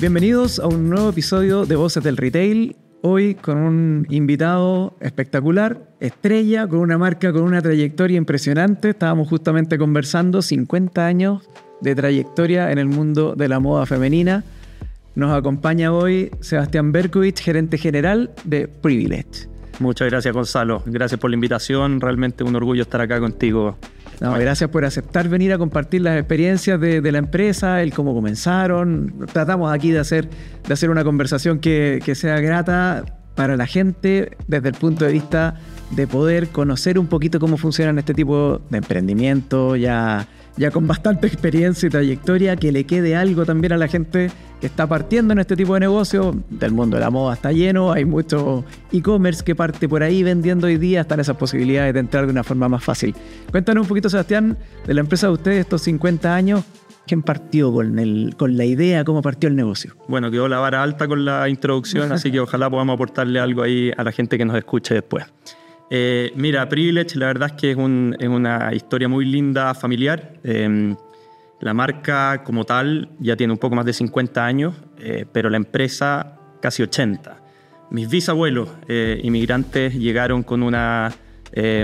Bienvenidos a un nuevo episodio de Voces del Retail. Hoy con un invitado espectacular, estrella, con una marca, con una trayectoria impresionante. Estábamos justamente conversando 50 años de trayectoria en el mundo de la moda femenina. Nos acompaña hoy Sebastián Berkowitz, gerente general de Privilege. Muchas gracias, Gonzalo. Gracias por la invitación. Realmente un orgullo estar acá contigo. No, gracias por aceptar venir a compartir las experiencias de la empresa, el cómo comenzaron. Tratamos aquí de hacer una conversación que sea grata para la gente desde el punto de vista de poder conocer un poquito cómo funcionan este tipo de emprendimiento, ya con bastante experiencia y trayectoria, que le quede algo también a la gente que está partiendo en este tipo de negocio. Del mundo de la moda está lleno, hay mucho e-commerce que parte por ahí vendiendo hoy día, están esas posibilidades de entrar de una forma más fácil. Cuéntanos un poquito, Sebastián, de la empresa de ustedes, estos 50 años, ¿quién partió con la idea, cómo partió el negocio? Bueno, quedó la vara alta con la introducción, así que ojalá podamos aportarle algo ahí a la gente que nos escuche después. Mira, Privilege, la verdad es que es una historia muy linda, familiar. La marca como tal ya tiene un poco más de 50 años, pero la empresa casi 80. Mis bisabuelos inmigrantes llegaron con una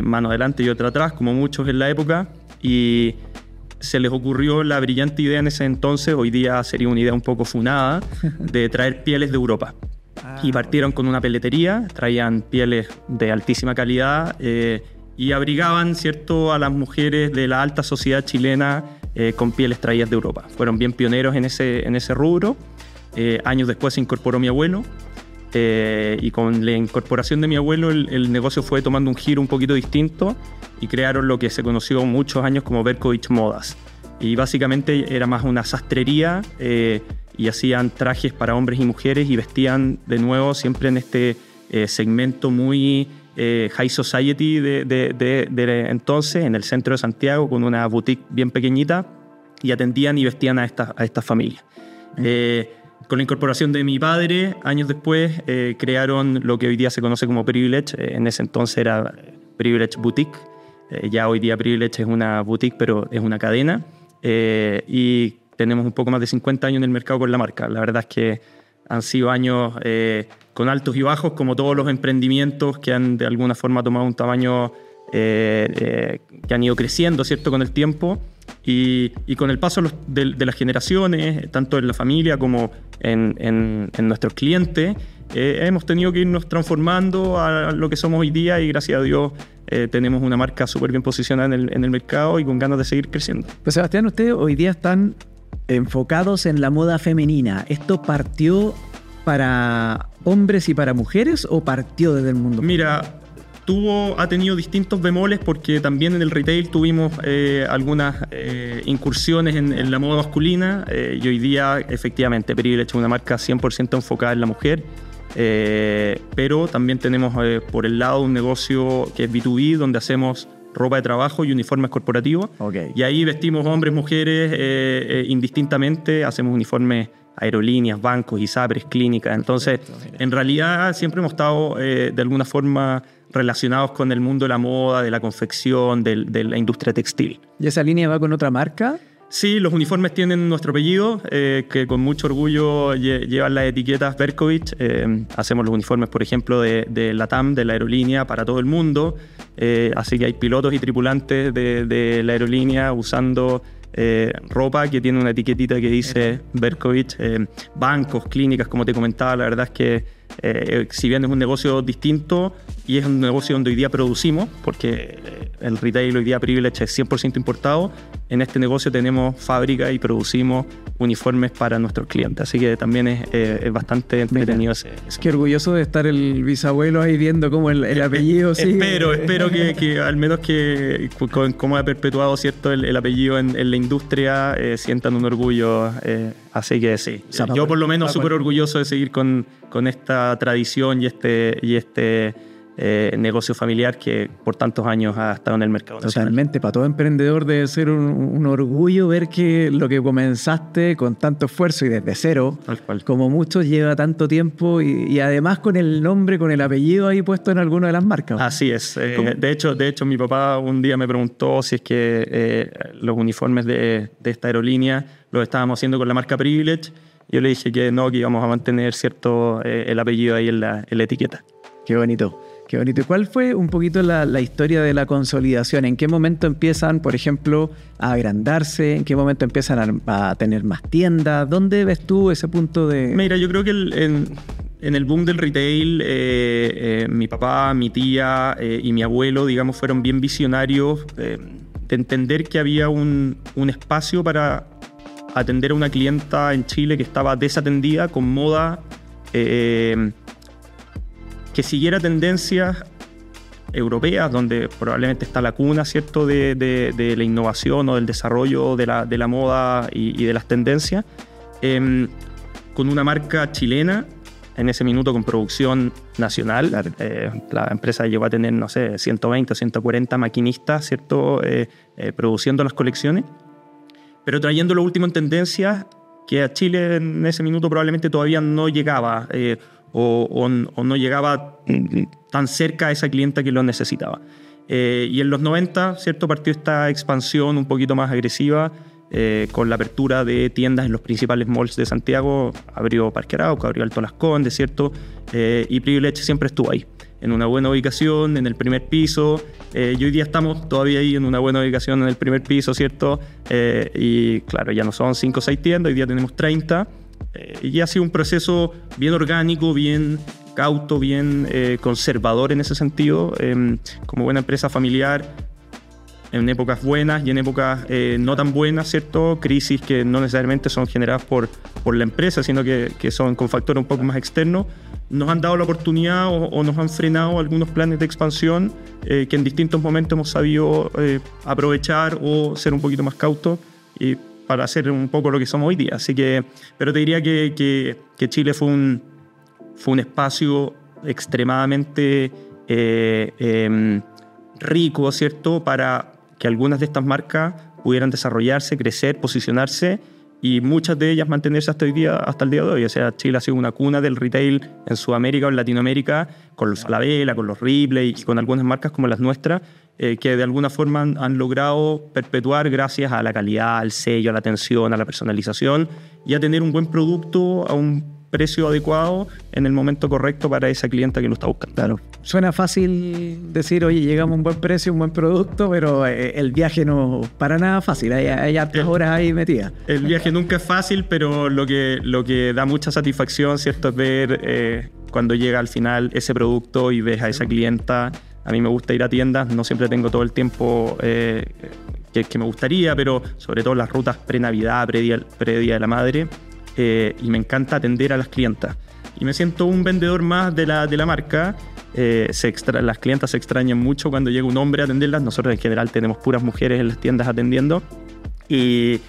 mano adelante y otra atrás, como muchos en la época, y se les ocurrió la brillante idea en ese entonces, hoy día sería una idea un poco funada, de traer pieles de Europa. Y partieron con una peletería, traían pieles de altísima calidad y abrigaban, ¿cierto?, a las mujeres de la alta sociedad chilena con pieles traídas de Europa. Fueron bien pioneros en ese rubro. Años después se incorporó mi abuelo y con la incorporación de mi abuelo el negocio fue tomando un giro un poquito distinto y crearon lo que se conoció muchos años como Berkowitz Modas. Y básicamente era más una sastrería y hacían trajes para hombres y mujeres y vestían de nuevo siempre en este segmento muy high society de entonces, en el centro de Santiago, con una boutique bien pequeñita, y atendían y vestían a estas familias. Con la incorporación de mi padre, años después, crearon lo que hoy día se conoce como Privilege. En ese entonces era Privilege Boutique. Ya hoy día Privilege es una boutique, pero es una cadena. Y tenemos un poco más de 50 años en el mercado con la marca. La verdad es que han sido años con altos y bajos, como todos los emprendimientos que han de alguna forma tomado un tamaño que han ido creciendo, ¿cierto?, con el tiempo. Y con el paso de las generaciones, tanto en la familia como en nuestros clientes, hemos tenido que irnos transformando a lo que somos hoy día y gracias a Dios tenemos una marca súper bien posicionada en el mercado y con ganas de seguir creciendo. Pues Sebastián, ustedes hoy día están enfocados en la moda femenina. ¿Esto partió para hombres y para mujeres o partió desde el mundo? Mira, ha tenido distintos bemoles porque también en el retail tuvimos algunas incursiones en la moda masculina y hoy día efectivamente Privilege es una marca 100% enfocada en la mujer, pero también tenemos por el lado un negocio que es B2B donde hacemos ropa de trabajo y uniformes corporativos. Okay. Y ahí vestimos hombres, mujeres indistintamente, hacemos uniformes aerolíneas, bancos, ISAPRES, clínicas. Entonces, en realidad siempre hemos estado de alguna forma relacionados con el mundo de la moda, de la confección, de la industria textil. ¿Y esa línea va con otra marca? Sí, los uniformes tienen nuestro apellido, que con mucho orgullo llevan las etiquetas Berkowitz. Hacemos los uniformes, por ejemplo, de LATAM, de la aerolínea, para todo el mundo. Así que hay pilotos y tripulantes de la aerolínea usando ropa que tiene una etiquetita que dice Berkowitz. Bancos, clínicas, como te comentaba, la verdad es que si bien es un negocio distinto y es un negocio donde hoy día producimos, porque el retail hoy día Privilege es 100% importado, en este negocio tenemos fábrica y producimos uniformes para nuestros clientes, así que también es bastante entretenido. Es que orgulloso de estar el bisabuelo ahí viendo cómo el apellido sigue. Espero que al menos que como ha perpetuado, ¿cierto?, el apellido en la industria, sientan un orgullo, así que sí. O sea, yo por lo menos súper orgulloso de seguir con esta tradición y este negocio familiar que por tantos años ha estado en el mercado nacional. Totalmente, para todo emprendedor debe ser un orgullo ver que lo que comenzaste con tanto esfuerzo y desde cero, como muchos, lleva tanto tiempo y además con el nombre, con el apellido ahí puesto en alguna de las marcas. Así es. De hecho, mi papá un día me preguntó si es que los uniformes de esta aerolínea los estábamos haciendo con la marca Privilege. Yo le dije que no, que íbamos a mantener cierto el apellido ahí en la etiqueta. Qué bonito. Qué bonito. ¿Y cuál fue un poquito la historia de la consolidación? ¿En qué momento empiezan, por ejemplo, a agrandarse? ¿En qué momento empiezan a tener más tiendas? ¿Dónde ves tú ese punto de...? Mira, yo creo que en el boom del retail, mi papá, mi tía y mi abuelo, digamos, fueron bien visionarios de entender que había un espacio para atender a una clienta en Chile que estaba desatendida con moda que siguiera tendencias europeas, donde probablemente está la cuna, ¿cierto?, de la innovación o del desarrollo de la moda y de las tendencias, con una marca chilena, en ese minuto con producción nacional. Claro. La empresa llegó a tener, no sé, 120 o 140 maquinistas, ¿cierto?, produciendo las colecciones, pero trayendo lo último en tendencias que a Chile en ese minuto probablemente todavía no llegaba, o no llegaba tan cerca a esa clienta que lo necesitaba. Y en los 90, ¿cierto?, partió esta expansión un poquito más agresiva, con la apertura de tiendas en los principales malls de Santiago. Abrió Parque Arauco, abrió Alto Las Condes, ¿cierto? Y Privilege siempre estuvo ahí, en una buena ubicación, en el primer piso. Y hoy día estamos todavía ahí en una buena ubicación en el primer piso, ¿cierto? Y claro, ya no son 5 o 6 tiendas, hoy día tenemos 30. Y ha sido un proceso bien orgánico, bien cauto, bien conservador en ese sentido, como buena empresa familiar, en épocas buenas y en épocas no tan buenas, ¿cierto? Crisis que no necesariamente son generadas por la empresa, sino que son con factores un poco más externos, nos han dado la oportunidad o nos han frenado algunos planes de expansión que en distintos momentos hemos sabido aprovechar o ser un poquito más cautos y para hacer un poco lo que somos hoy día. Así que, pero te diría que Chile fue un espacio extremadamente rico, ¿cierto?, para que algunas de estas marcas pudieran desarrollarse, crecer, posicionarse y muchas de ellas mantenerse hasta el día de hoy. O sea, Chile ha sido una cuna del retail en Sudamérica o en Latinoamérica, con los Falabella, con los Ripley y con algunas marcas como las nuestras, que de alguna forma han logrado perpetuar gracias a la calidad, al sello, a la atención, a la personalización y a tener un buen producto a un precio adecuado en el momento correcto para esa clienta que lo está buscando. Claro. Suena fácil decir, oye, llegamos a un buen precio, un buen producto, pero el viaje no para nada fácil. Hay hartas horas ahí metidas. El viaje nunca es fácil, pero lo que da mucha satisfacción, ¿cierto?, es ver cuando llega al final ese producto y ves a esa clienta. A mí me gusta ir a tiendas, no siempre tengo todo el tiempo que me gustaría, pero sobre todo las rutas pre-Navidad, pre-Día de la Madre, y me encanta atender a las clientas. Y me siento un vendedor más de la marca. Las clientas se extrañan mucho cuando llega un hombre a atenderlas. Nosotros en general tenemos puras mujeres en las tiendas atendiendo. Y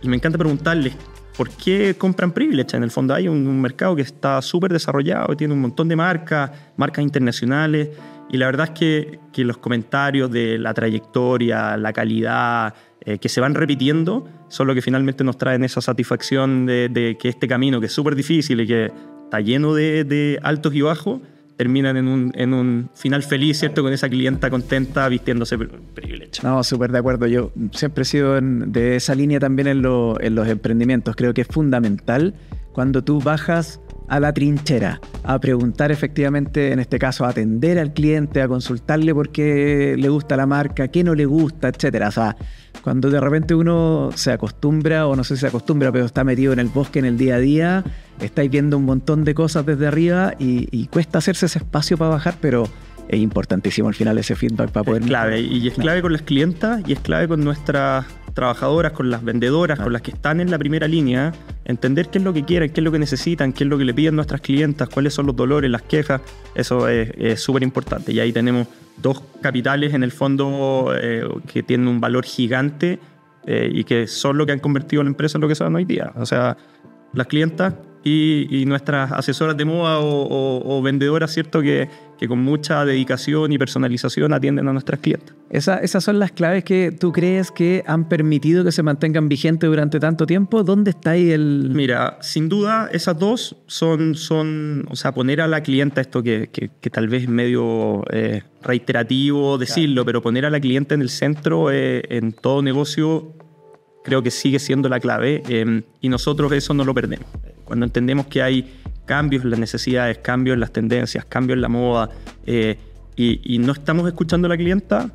me encanta preguntarles por qué compran Privilege. En el fondo hay un mercado que está súper desarrollado, tiene un montón de marcas internacionales. Y la verdad es que los comentarios de la trayectoria, la calidad, que se van repitiendo, son lo que finalmente nos traen esa satisfacción de que este camino, que es súper difícil y que está lleno de altos y bajos, terminan en un final feliz, ¿cierto?, con esa clienta contenta vistiéndose Privilege. No, súper de acuerdo. Yo siempre he sido de esa línea también en los emprendimientos. Creo que es fundamental cuando tú bajas a la trinchera, a preguntar efectivamente, en este caso, a atender al cliente, a consultarle por qué le gusta la marca, qué no le gusta, etcétera. O sea, cuando de repente uno se acostumbra, o no sé si se acostumbra, pero está metido en el bosque en el día a día, estáis viendo un montón de cosas desde arriba y cuesta hacerse ese espacio para bajar, pero es importantísimo al final ese feedback para poder... Es clave, y es clave con las clientas, y es clave con nuestras trabajadoras, con las vendedoras, con las que están en la primera línea, entender qué es lo que quieren, qué es lo que necesitan, qué es lo que le piden nuestras clientas, cuáles son los dolores, las quejas. Eso es súper importante. Y ahí tenemos dos capitales en el fondo que tienen un valor gigante y que son lo que han convertido a la empresa en lo que son hoy día. O sea, las clientas y nuestras asesoras de moda o vendedoras, ¿cierto?, que con mucha dedicación y personalización atienden a nuestras clientes. Esas son las claves que tú crees que han permitido que se mantengan vigentes durante tanto tiempo. ¿Dónde está ahí el...? Mira, sin duda esas dos son o sea, poner a la clienta, esto que tal vez es medio reiterativo decirlo, claro, pero poner a la clienta en el centro en todo negocio creo que sigue siendo la clave, y nosotros eso no lo perdemos. cuando entendemos que hay cambios en las necesidades, cambios en las tendencias, cambios en la moda, y no estamos escuchando a la clienta,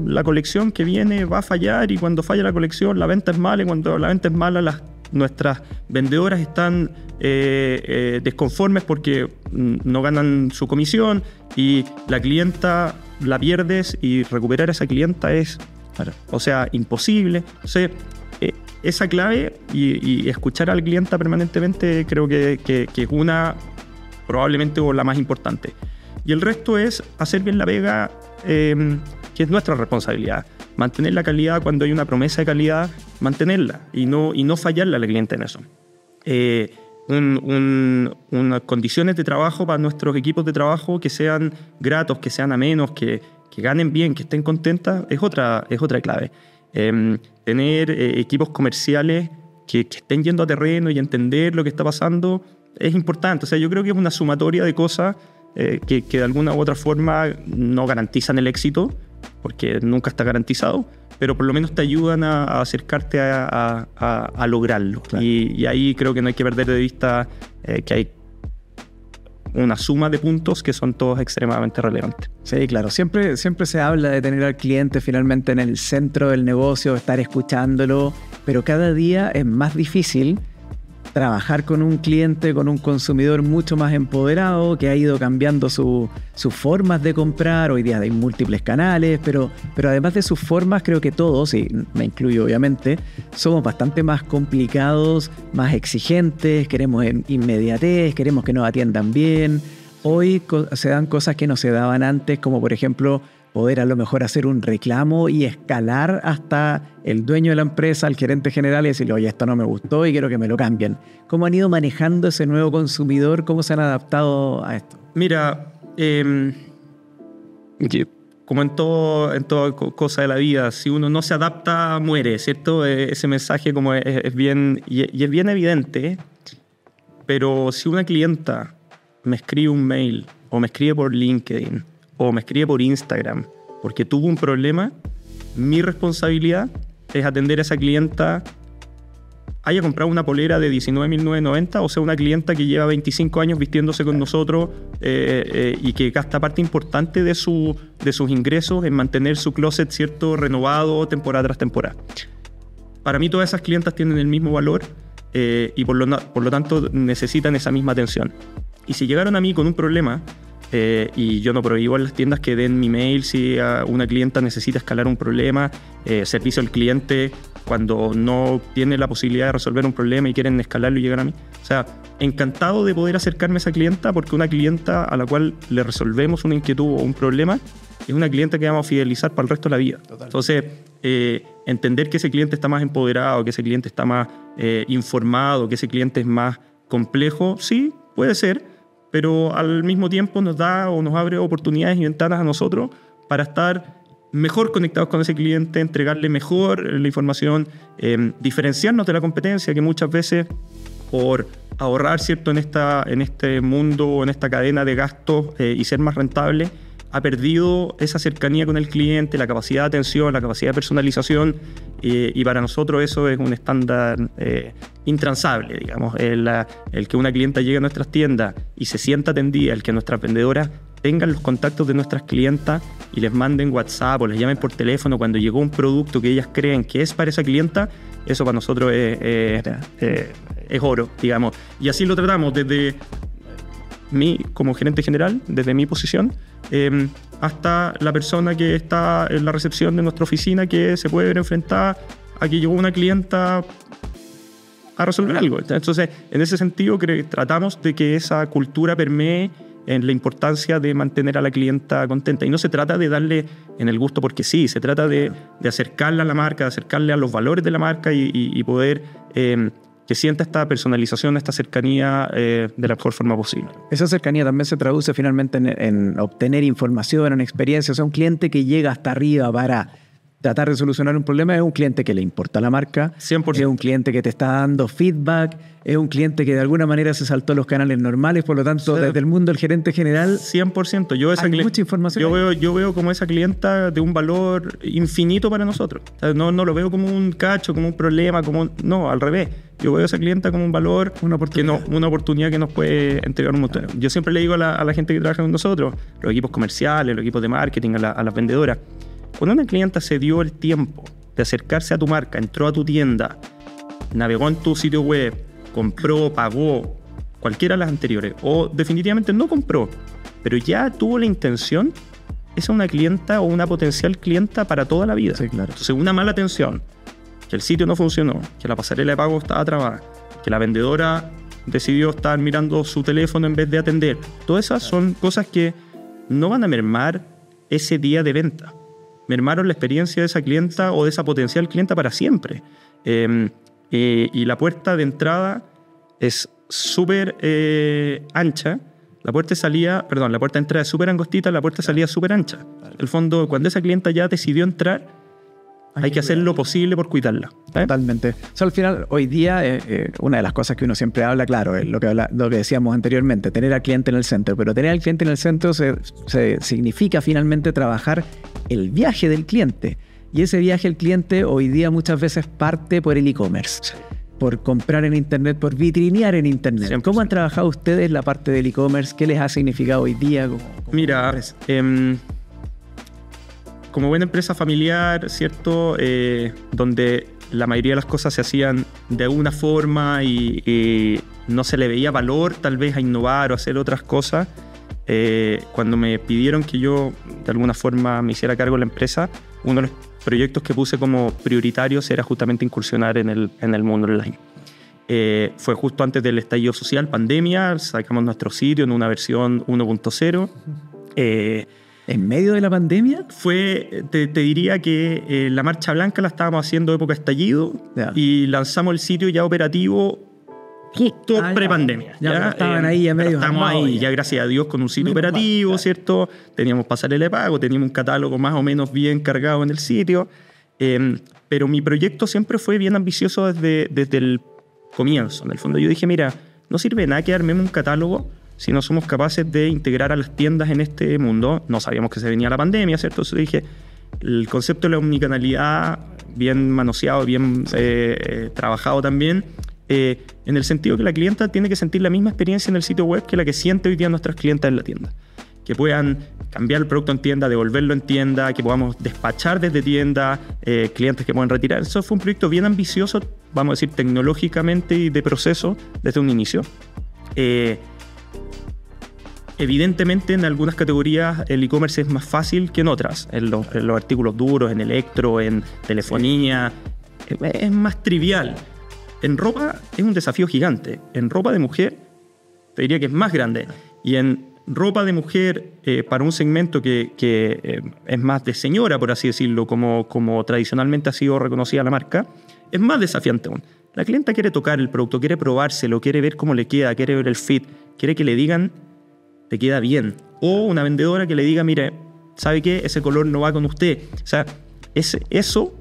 la colección que viene va a fallar, y cuando falla la colección, la venta es mala, y cuando la venta es mala, nuestras vendedoras están desconformes porque no ganan su comisión, y la clienta la pierdes, y recuperar a esa clienta es, o sea, imposible. Entonces, esa clave y escuchar al cliente permanentemente creo que es una, probablemente, o la más importante. Y el resto es hacer bien la pega, que es nuestra responsabilidad. Mantener la calidad cuando hay una promesa de calidad, mantenerla y no fallarle a la cliente en eso. Unas condiciones de trabajo para nuestros equipos de trabajo que sean gratos, que sean amenos, que ganen bien, que estén contentas, es otra clave. Tener equipos comerciales que estén yendo a terreno y entender lo que está pasando es importante. O sea, yo creo que es una sumatoria de cosas que de alguna u otra forma no garantizan el éxito, porque nunca está garantizado, pero por lo menos te ayudan a acercarte a lograrlo. Claro. Y ahí creo que no hay que perder de vista que hay una suma de puntos que son todos extremadamente relevantes. Sí, claro. Siempre se habla de tener al cliente finalmente en el centro del negocio, estar escuchándolo, pero cada día es más difícil trabajar con un cliente, con un consumidor mucho más empoderado, que ha ido cambiando sus formas de comprar. Hoy día hay múltiples canales, pero además de sus formas, creo que todos, y me incluyo obviamente, somos bastante más complicados, más exigentes, queremos inmediatez, queremos que nos atiendan bien. Hoy se dan cosas que no se daban antes, como por ejemplo poder a lo mejor hacer un reclamo y escalar hasta el dueño de la empresa, al gerente general, y decirle, oye, esto no me gustó y quiero que me lo cambien. ¿Cómo han ido manejando ese nuevo consumidor? ¿Cómo se han adaptado a esto? Mira, como en toda cosa de la vida, si uno no se adapta, muere, ¿cierto? Ese mensaje como es bien, y es bien evidente, pero si una clienta me escribe un mail o me escribe por LinkedIn o me escribe por Instagram porque tuvo un problema, mi responsabilidad es atender a esa clienta, haya comprado una polera de $19.990, o sea, una clienta que lleva 25 años vistiéndose con nosotros y que gasta parte importante de sus ingresos en mantener su closet, ¿cierto?, renovado temporada tras temporada. Para mí todas esas clientas tienen el mismo valor y por lo tanto necesitan esa misma atención. Y si llegaron a mí con un problema, y yo no prohíbo en las tiendas que den mi mail si una clienta necesita escalar un problema, servicio al cliente cuando no tiene la posibilidad de resolver un problema y quieren escalarlo y llegar a mí. O sea, encantado de poder acercarme a esa clienta, porque una clienta a la cual le resolvemos una inquietud o un problema es una clienta que vamos a fidelizar para el resto de la vida. Total. Entonces, entender que ese cliente está más empoderado, que ese cliente está más informado, que ese cliente es más complejo, sí, puede ser, pero al mismo tiempo nos da o nos abre oportunidades y ventanas a nosotros para estar mejor conectados con ese cliente, entregarle mejor la información, diferenciarnos de la competencia, que muchas veces por ahorrar, ¿cierto?, en este mundo, en esta cadena de gastos y ser más rentable, ha perdido esa cercanía con el cliente, la capacidad de atención, la capacidad de personalización, y para nosotros eso es un estándar intransable, digamos. El que una clienta llegue a nuestras tiendas y se sienta atendida, el que nuestras vendedoras tengan los contactos de nuestras clientas y les manden WhatsApp o les llamen por teléfono cuando llegó un producto que ellas creen que es para esa clienta, eso para nosotros es oro, digamos. Y así lo tratamos desde mí como gerente general, desde mi posición, hasta la persona que está en la recepción de nuestra oficina, que se puede ver enfrentada a que llegó una clienta a resolver algo. Entonces, en ese sentido, tratamos de que esa cultura permee en la importancia de mantener a la clienta contenta. Y no se trata de darle en el gusto porque sí, se trata de acercarla a la marca, de acercarle a los valores de la marca y poder que sienta esta personalización, esta cercanía de la mejor forma posible. Esa cercanía también se traduce finalmente en obtener información, en experiencia. O sea, un cliente que llega hasta arriba para tratar de solucionar un problema, es un cliente que le importa la marca, 100%. es un cliente que te está dando feedback, es un cliente que de alguna manera se saltó los canales normales, por lo tanto, desde el mundo del gerente general, 100%. hay mucha información. Yo veo como esa clienta de un valor infinito para nosotros. O sea, no lo veo como un cacho, como un problema, no, al revés. Yo veo a esa clienta como un valor, una oportunidad que nos puede entregar un montón. Yo siempre le digo a la gente que trabaja con nosotros, los equipos comerciales, los equipos de marketing, a las vendedoras, cuando una clienta se dio el tiempo de acercarse a tu marca, entró a tu tienda, navegó en tu sitio web, compró, pagó, cualquiera de las anteriores, o definitivamente no compró, pero ya tuvo la intención, esa es una clienta o una potencial clienta para toda la vida. Sí, claro. Entonces, una mala atención, que el sitio no funcionó, que la pasarela de pago estaba trabada, que la vendedora decidió estar mirando su teléfono en vez de atender, todas esas son cosas que no van a mermar ese día de venta. Mermaron la experiencia de esa clienta o de esa potencial clienta para siempre. Y la puerta de entrada es súper ancha. La puerta de entrada es súper angostita, la puerta de salida es súper ancha. En el fondo, cuando esa clienta ya decidió entrar, hay que hacer lo posible por cuidarla. Totalmente. O sea, al final, hoy día, una de las cosas que uno siempre habla, claro, es lo que decíamos anteriormente, tener al cliente en el centro. Pero tener al cliente en el centro significa finalmente trabajar el viaje del cliente. Y ese viaje del cliente hoy día muchas veces parte por el e-commerce. Sí. Por comprar en Internet, por vitrinear en Internet. 100%. ¿Cómo han trabajado ustedes la parte del e-commerce? ¿Qué les ha significado hoy día? Mira, como buena empresa familiar, ¿cierto? Donde la mayoría de las cosas se hacían de alguna forma y no se le veía valor tal vez a innovar o hacer otras cosas. Cuando me pidieron que yo de alguna forma me hiciera cargo de la empresa, uno de los proyectos que puse como prioritarios era justamente incursionar en el mundo online. Fue justo antes del estallido social, pandemia, sacamos nuestro sitio en una versión 1.0. ¿En medio de la pandemia? Te diría que la Marcha Blanca la estábamos haciendo época estallido y lanzamos el sitio ya operativo justo pre-pandemia. Ya estaban ahí a medio. Estamos ahí, ya gracias a Dios, con un sitio operativo, ¿cierto? Teníamos pasarela de pago, teníamos un catálogo más o menos bien cargado en el sitio. Pero mi proyecto siempre fue bien ambicioso desde el comienzo. En el fondo yo dije, mira, no sirve nada que armemos un catálogo si no somos capaces de integrar a las tiendas en este mundo. No sabíamos que se venía la pandemia, ¿cierto? Entonces dije, el concepto de la omnicanalidad, bien manoseado, bien trabajado también, en el sentido que la clienta tiene que sentir la misma experiencia en el sitio web que la que siente hoy día nuestras clientas en la tienda. Que puedan cambiar el producto en tienda, devolverlo en tienda, que podamos despachar desde tienda, clientes que puedan retirar. Eso fue un proyecto bien ambicioso, vamos a decir, tecnológicamente y de proceso desde un inicio. Evidentemente, en algunas categorías el e-commerce es más fácil que en otras. En los artículos duros, en electro, en telefonía, es más trivial. En ropa es un desafío gigante. En ropa de mujer, te diría que es más grande. Y en ropa de mujer, para un segmento que es más de señora, por así decirlo, como tradicionalmente ha sido reconocida la marca, es más desafiante aún. La clienta quiere tocar el producto, quiere probárselo, quiere ver cómo le queda, quiere ver el fit, quiere que le digan te queda bien. O una vendedora que le diga, mire, ¿sabe qué? Ese color no va con usted. O sea, eso,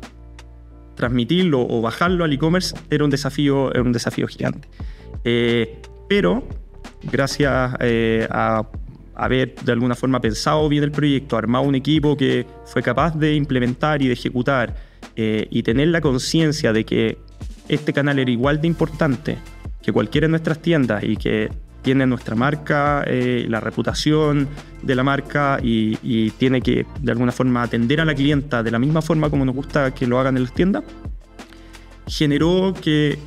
transmitirlo o bajarlo al e-commerce era un desafío gigante. Pero gracias a haber de alguna forma pensado bien el proyecto, armado un equipo que fue capaz de implementar y de ejecutar y tener la conciencia de que este canal era igual de importante que cualquiera de nuestras tiendas y que tiene nuestra marca, la reputación de la marca y tiene que de alguna forma atender a la clienta de la misma forma como nos gusta que lo hagan en las tiendas, generó que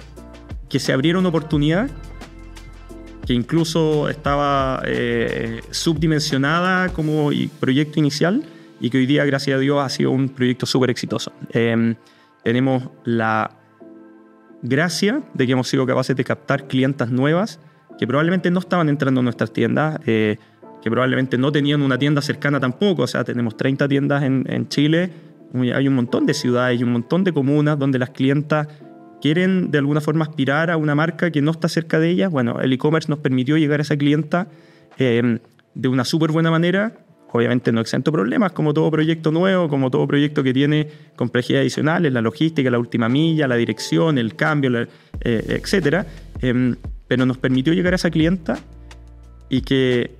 se abriera una oportunidad que incluso estaba subdimensionada como proyecto inicial y que hoy día, gracias a Dios, ha sido un proyecto súper exitoso. Tenemos la gracia de que hemos sido capaces de captar clientas nuevas que probablemente no estaban entrando en nuestras tiendas, que probablemente no tenían una tienda cercana tampoco. O sea, tenemos 30 tiendas en Chile, hay un montón de ciudades y un montón de comunas donde las clientas quieren de alguna forma aspirar a una marca que no está cerca de ellas. Bueno, el e-commerce nos permitió llegar a esa clienta de una súper buena manera obviamente no exento problemas, como todo proyecto nuevo, como todo proyecto que tiene complejidades adicionales, la logística, la última milla, la dirección, el cambio, etcétera. Pero nos permitió llegar a esa clienta y que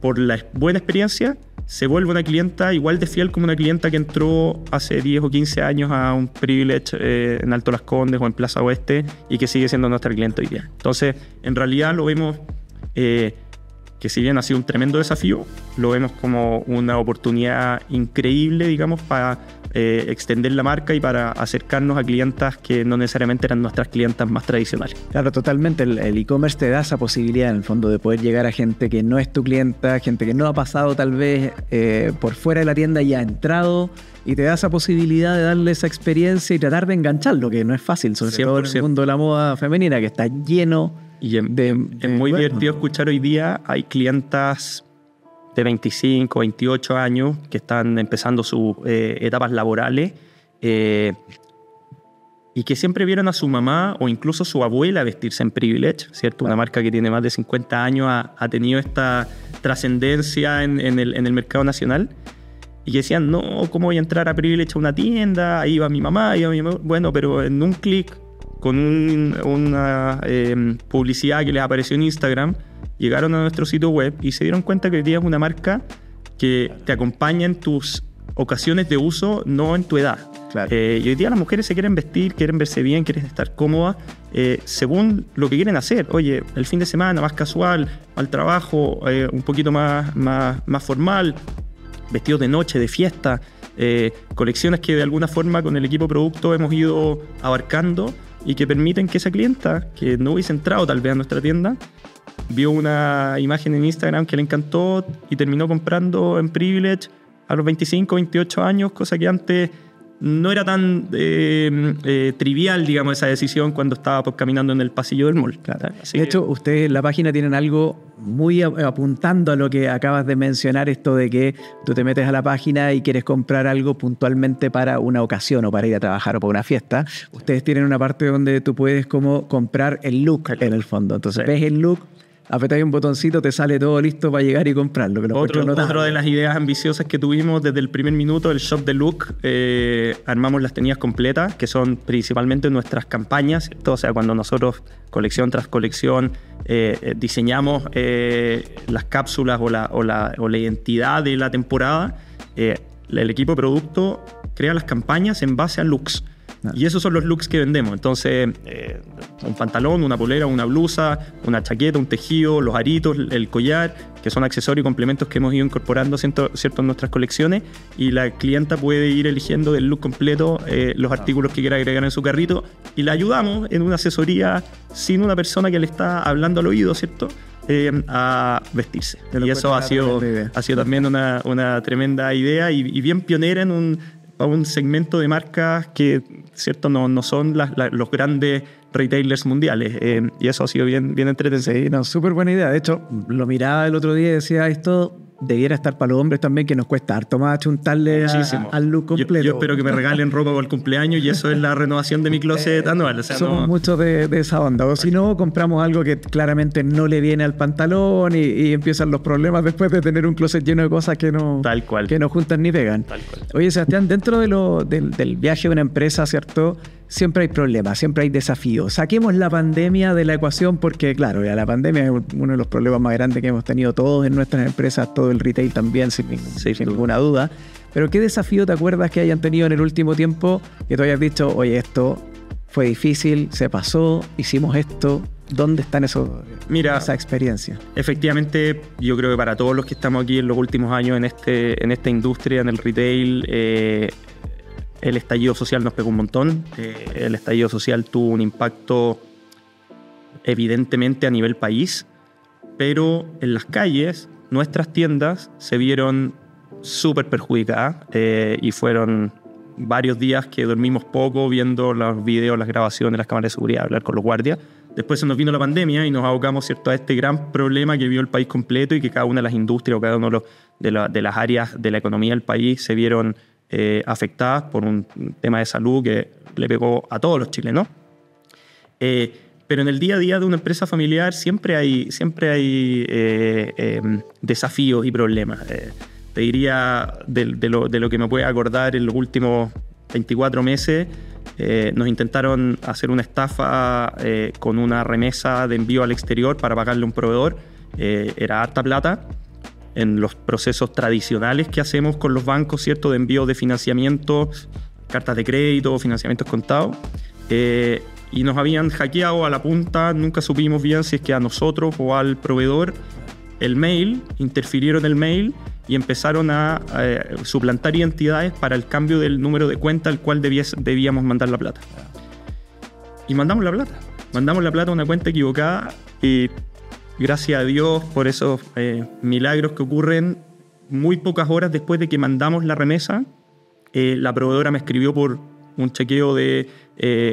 por la buena experiencia se vuelve una clienta igual de fiel como una clienta que entró hace 10 o 15 años a un Privilege en Alto Las Condes o en Plaza Oeste y que sigue siendo nuestra clienta hoy día. Entonces, en realidad lo vemos que si bien ha sido un tremendo desafío, lo vemos como una oportunidad increíble, digamos, para extender la marca y para acercarnos a clientas que no necesariamente eran nuestras clientas más tradicionales. Claro, totalmente. El e-commerce te da esa posibilidad, en el fondo, de poder llegar a gente que no es tu clienta, gente que no ha pasado tal vez por fuera de la tienda y ha entrado, y te da esa posibilidad de darle esa experiencia y tratar de engancharlo, que no es fácil, sobre 100%. todo en el mundo de la moda femenina, que está lleno. Y es muy divertido escuchar hoy día, hay clientas de 25, 28 años que están empezando sus etapas laborales y que siempre vieron a su mamá o incluso su abuela vestirse en Privilege, ¿cierto? Una marca que tiene más de 50 años, ha tenido esta trascendencia en el mercado nacional y que decían, no, ¿cómo voy a entrar a Privilege a una tienda? Ahí va mi mamá, bueno, pero en un clic con una publicidad que les apareció en Instagram, llegaron a nuestro sitio web y se dieron cuenta que hoy día es una marca que te acompaña en tus ocasiones de uso, no en tu edad. Claro. Y hoy día las mujeres se quieren vestir, quieren verse bien, quieren estar cómodas, según lo que quieren hacer. Oye, el fin de semana más casual, al trabajo un poquito más formal, vestidos de noche, de fiesta, colecciones que de alguna forma con el equipo producto hemos ido abarcando y que permiten que esa clienta, que no hubiese entrado tal vez a nuestra tienda, vio una imagen en Instagram que le encantó y terminó comprando en Privilege a los 25, 28 años, cosa que antes no era tan trivial, digamos, esa decisión cuando estaba caminando en el pasillo del mall. Claro. De hecho, ustedes en la página tienen algo muy apuntando a lo que acabas de mencionar, esto de que tú te metes a la página y quieres comprar algo puntualmente para una ocasión o para ir a trabajar o para una fiesta. Ustedes tienen una parte donde tú puedes como comprar el look en el fondo. Entonces ves el look, apretas un botoncito, te sale todo listo para llegar y comprarlo. Otro de las ideas ambiciosas que tuvimos desde el primer minuto, el Shop de Look, armamos las tenías completas, que son principalmente nuestras campañas, ¿cierto? O sea, cuando nosotros, colección tras colección, diseñamos las cápsulas o la identidad de la temporada, el equipo de producto crea las campañas en base a looks. Y esos son los looks que vendemos. Entonces, un pantalón, una polera, una blusa, una chaqueta, un tejido, los aritos, el collar, que son accesorios y complementos que hemos ido incorporando, ¿cierto?, en nuestras colecciones. Y la clienta puede ir eligiendo del look completo los artículos que quiera agregar en su carrito. Y la ayudamos en una asesoría sin una persona que le está hablando al oído, ¿cierto?, a vestirse. Y eso ha sido también una tremenda idea y bien pionera en un segmento de marcas que, ¿cierto?, no son los grandes retailers mundiales. Y eso ha sido bien entretenido. Sí, no, súper buena idea. De hecho, lo miraba el otro día y decía, esto debiera estar para los hombres también, que nos cuesta harto más achuntarle al look completo. Yo espero que me regalen ropa por el cumpleaños y eso es la renovación de mi closet anual. O sea, somos muchos de esa onda. O si no, compramos algo que claramente no le viene al pantalón y empiezan los problemas después de tener un closet lleno de cosas que no juntan ni pegan. Tal cual. Oye, Sebastián, dentro del viaje de una empresa, ¿cierto?, siempre hay problemas, siempre hay desafíos. Saquemos la pandemia de la ecuación porque, claro, ya la pandemia es uno de los problemas más grandes que hemos tenido todos en nuestras empresas, todo el retail también, sin ninguna duda. Pero ¿qué desafío te acuerdas que hayan tenido en el último tiempo que tú hayas dicho, oye, esto fue difícil, se pasó, hicimos esto? ¿Dónde están esa experiencia? Efectivamente, yo creo que para todos los que estamos aquí en los últimos años en esta industria, en el retail, el estallido social nos pegó un montón. El estallido social tuvo un impacto evidentemente a nivel país, pero en las calles nuestras tiendas se vieron súper perjudicadas y fueron varios días que dormimos poco viendo los videos, las grabaciones, las cámaras de seguridad, hablar con los guardias. Después se nos vino la pandemia y nos abocamos, ¿cierto?, a este gran problema que vio el país completo y que cada una de las industrias o cada una de las áreas de la economía del país se vieron afectadas por un tema de salud que le pegó a todos los chilenos. Pero en el día a día de una empresa familiar siempre hay desafíos y problemas. Te diría de lo que me puedo acordar en los últimos 24 meses, nos intentaron hacer una estafa con una remesa de envío al exterior para pagarle a un proveedor. Era harta plata. En los procesos tradicionales que hacemos con los bancos, ¿cierto? De envío de financiamiento, cartas de crédito, financiamientos contados. Y nos habían hackeado a la punta, nunca supimos bien si es que a nosotros o al proveedor el mail, interfirieron el mail y empezaron a suplantar identidades para el cambio del número de cuenta al cual debíamos mandar la plata. Y mandamos la plata a una cuenta equivocada y gracias a Dios por esos milagros que ocurren, muy pocas horas después de que mandamos la remesa, la proveedora me escribió por un chequeo de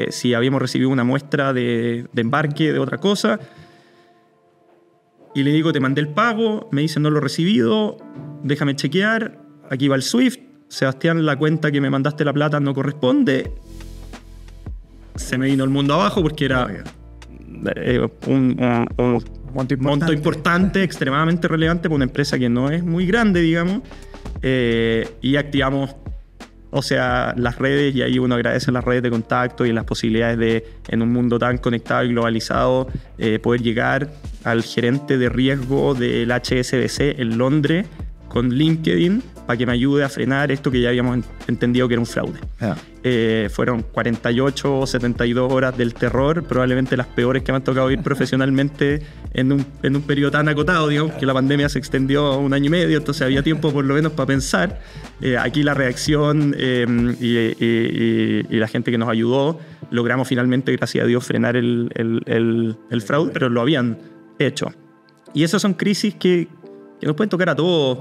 si habíamos recibido una muestra de embarque de otra cosa. Y le digo, te mandé el pago, me dice no lo he recibido, déjame chequear, aquí va el SWIFT, Sebastián, la cuenta que me mandaste la plata no corresponde. Se me vino el mundo abajo porque era un monto importante, extremadamente relevante para una empresa que no es muy grande, digamos, y activamos, o sea, las redes, y ahí uno agradece las redes de contacto y las posibilidades de, en un mundo tan conectado y globalizado, poder llegar al gerente de riesgo del HSBC en Londres con LinkedIn para que me ayude a frenar esto que ya habíamos entendido que era un fraude. Fueron 48 o 72 horas del terror, probablemente las peores que me han tocado vivir profesionalmente en un periodo tan acotado, digamos, que la pandemia se extendió a 1 año y medio, entonces había tiempo por lo menos para pensar. Aquí la reacción y la gente que nos ayudó, logramos finalmente, gracias a Dios, frenar el fraude, pero lo habían hecho. Y esas son crisis que nos pueden tocar a todos.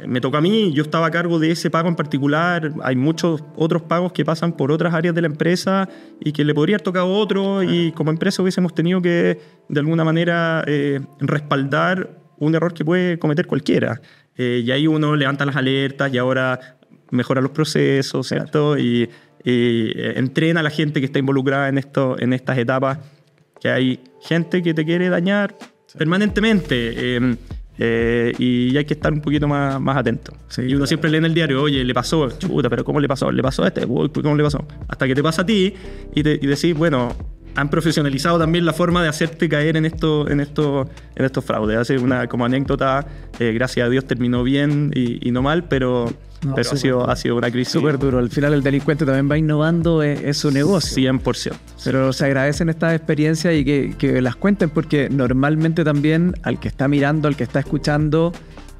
Me tocó a mí, yo estaba a cargo de ese pago en particular. Hay muchos otros pagos que pasan por otras áreas de la empresa y que le podría haber tocado a otro, y como empresa hubiésemos tenido que, de alguna manera, respaldar un error que puede cometer cualquiera. Y ahí uno levanta las alertas y ahora mejora los procesos, ¿cierto? Y entrena a la gente que está involucrada en estas etapas, que hay gente que te quiere dañar permanentemente. Y hay que estar un poquito más atento. Sí, y uno siempre lee en el diario, oye, le pasó, chuta, pero ¿cómo le pasó? ¿Le pasó a este? Uy, ¿cómo le pasó? Hasta que te pasa a ti y decís, bueno, han profesionalizado también la forma de hacerte caer en estos fraudes. Hace como anécdota, gracias a Dios terminó bien y no mal, pero ha sido una crisis súper duro. Al final el delincuente también va innovando, es su negocio. 100%. Pero se agradecen estas experiencias y que las cuenten, porque normalmente también al que está mirando, al que está escuchando,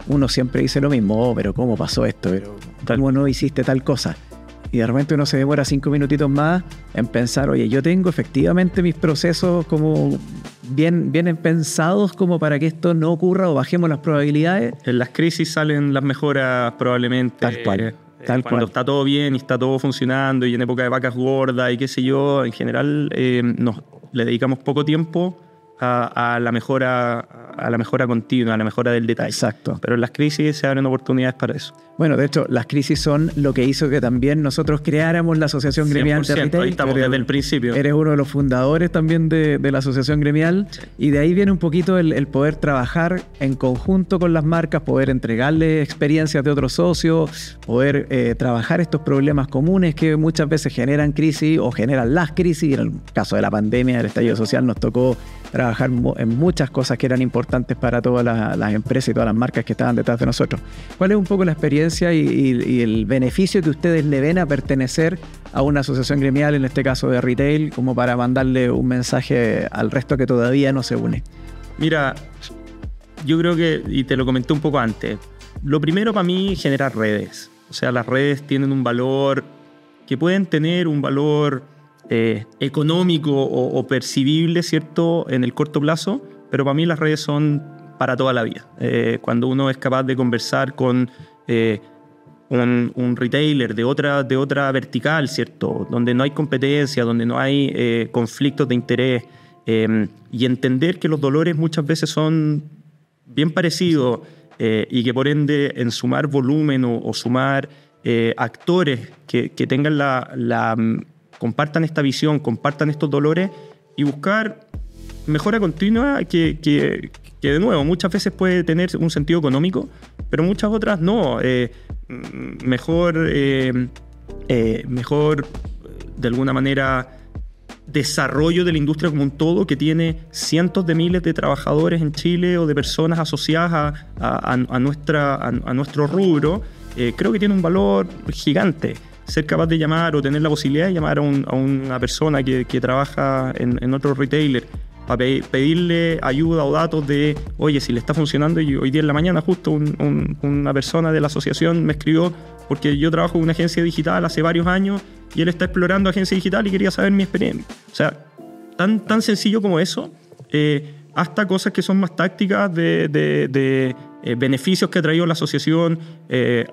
uno siempre dice lo mismo, pero ¿cómo pasó esto? Pero ¿cómo no hiciste tal cosa? Y de repente uno se demora 5 minutitos más en pensar, oye, yo tengo efectivamente mis procesos como bien pensados como para que esto no ocurra o bajemos las probabilidades. En las crisis salen las mejoras probablemente. Tal cual. Cuando está todo bien y está todo funcionando y en época de vacas gordas y qué sé yo, en general le dedicamos poco tiempo a la mejora continua, a la mejora del detalle. Exacto. Pero en las crisis se abren oportunidades para eso. Bueno, de hecho, las crisis son lo que hizo que también nosotros creáramos la Asociación Gremial de Retail. Ahí estamos desde el principio. Eres uno de los fundadores también de la Asociación Gremial. Sí. Y de ahí viene un poquito el poder trabajar en conjunto con las marcas, poder entregarles experiencias de otros socios, poder trabajar estos problemas comunes que muchas veces generan crisis o generan las crisis. En el caso de la pandemia, el estallido social, nos tocó trabajar en muchas cosas que eran importantes para todas las empresas y todas las marcas que estaban detrás de nosotros. ¿Cuál es un poco la experiencia y el beneficio que ustedes le ven a pertenecer a una asociación gremial, en este caso de retail, como para mandarle un mensaje al resto que todavía no se une? Mira, yo creo que, y te lo comenté un poco antes, lo primero para mí es generar redes. O sea, las redes tienen un valor, que pueden tener un valor económico o percibible, ¿cierto?, en el corto plazo, pero para mí las redes son para toda la vida. Cuando uno es capaz de conversar con un retailer de otra vertical, ¿cierto?, donde no hay competencia, donde no hay conflictos de interés, y entender que los dolores muchas veces son bien parecidos, y que por ende en sumar volumen o sumar actores que tengan compartan esta visión, compartan estos dolores, y buscar mejora continua que de nuevo muchas veces puede tener un sentido económico, pero muchas otras no. Mejor de alguna manera desarrollo de la industria como un todo, que tiene cientos de miles de trabajadores en Chile o de personas asociadas a nuestro rubro. Creo que tiene un valor gigante. Ser capaz de llamar o tener la posibilidad de llamar a una persona que trabaja en otro retailer para pedirle ayuda o datos de, oye, si le está funcionando. Y hoy día en la mañana justo una persona de la asociación me escribió, porque yo trabajo en una agencia digital hace varios años y él está explorando agencia digital y quería saber mi experiencia. O sea, tan sencillo como eso, hasta cosas que son más tácticas de beneficios que ha traído la asociación,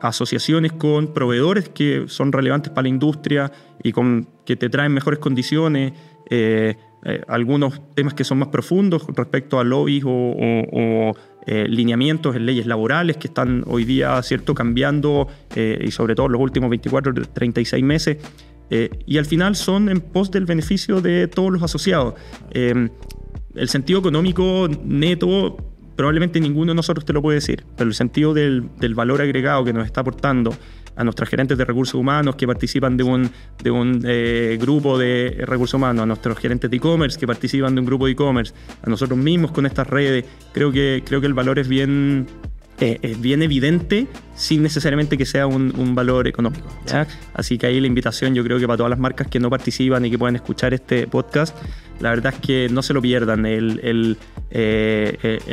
asociaciones con proveedores que son relevantes para la industria y que te traen mejores condiciones, algunos temas que son más profundos respecto a lobbies o lineamientos en leyes laborales que están hoy día, ¿cierto?, cambiando, y sobre todo en los últimos 24 o 36 meses, y al final son en pos del beneficio de todos los asociados. El sentido económico neto probablemente ninguno de nosotros te lo puede decir, pero el sentido del valor agregado que nos está aportando a nuestros gerentes de recursos humanos que participan de un grupo de recursos humanos, a nuestros gerentes de e-commerce que participan de un grupo de e-commerce, a nosotros mismos con estas redes, creo que el valor es bien evidente sin necesariamente que sea un valor económico, ¿ya? Así que ahí la invitación, yo creo que para todas las marcas que no participan y que puedan escuchar este podcast, la verdad es que no se lo pierdan. El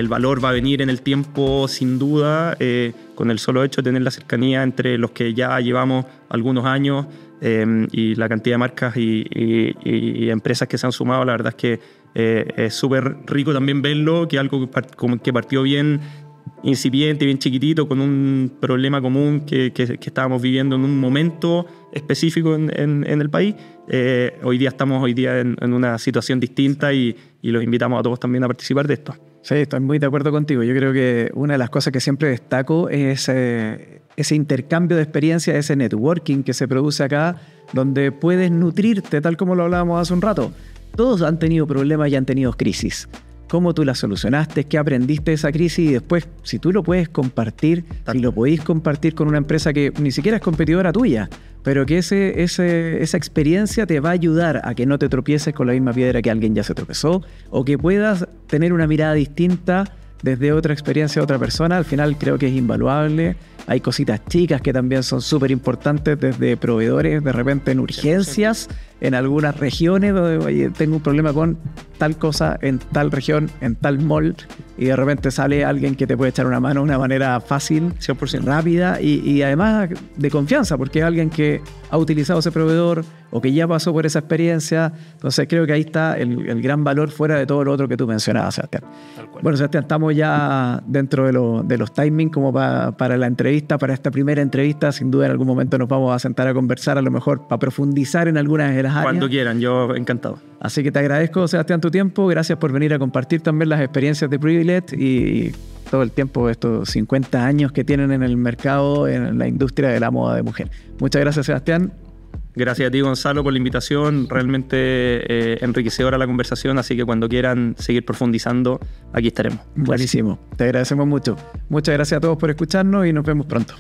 valor va a venir en el tiempo sin duda, con el solo hecho de tener la cercanía entre los que ya llevamos algunos años y la cantidad de marcas y empresas que se han sumado. La verdad es que es súper rico también verlo, que algo que partió bien incipiente, bien chiquitito, con un problema común que estábamos viviendo en un momento específico en el país. Hoy día estamos en una situación distinta y los invitamos a todos también a participar de esto. Sí, estoy muy de acuerdo contigo. Yo creo que una de las cosas que siempre destaco es ese intercambio de experiencia, ese networking que se produce acá, donde puedes nutrirte, tal como lo hablábamos hace un rato. Todos han tenido problemas y han tenido crisis. ¿Cómo tú la solucionaste? ¿Qué aprendiste de esa crisis? Y después, si tú lo puedes compartir, si lo podéis compartir con una empresa que ni siquiera es competidora tuya, pero que esa experiencia te va a ayudar a que no te tropieces con la misma piedra que alguien ya se tropezó, o que puedas tener una mirada distinta desde otra experiencia de otra persona. Al final creo que es invaluable. Hay cositas chicas que también son súper importantes, desde proveedores, de repente en urgencias, en algunas regiones donde, oye, tengo un problema con tal cosa en tal región, en tal mall, y de repente sale alguien que te puede echar una mano de una manera fácil, 100%. rápida y además de confianza, porque es alguien que ha utilizado ese proveedor o que ya pasó por esa experiencia. Entonces creo que ahí está el gran valor fuera de todo lo otro que tú mencionabas, Sebastián. Bueno, Sebastián, estamos ya dentro de los timings como para la entrevista, para esta primera entrevista. Sin duda en algún momento nos vamos a sentar a conversar, a lo mejor para profundizar en algunas de las áreas. Cuando quieran, yo encantado. Así que te agradezco, Sebastián, tu tiempo. Gracias por venir a compartir también las experiencias de Privilege y todo el tiempo, estos 50 años que tienen en el mercado, en la industria de la moda de mujer. Muchas gracias, Sebastián. Gracias a ti, Gonzalo, por la invitación. Realmente enriquecedora la conversación, así que cuando quieran seguir profundizando, aquí estaremos. Buenísimo. Te agradecemos mucho. Muchas gracias a todos por escucharnos y nos vemos pronto.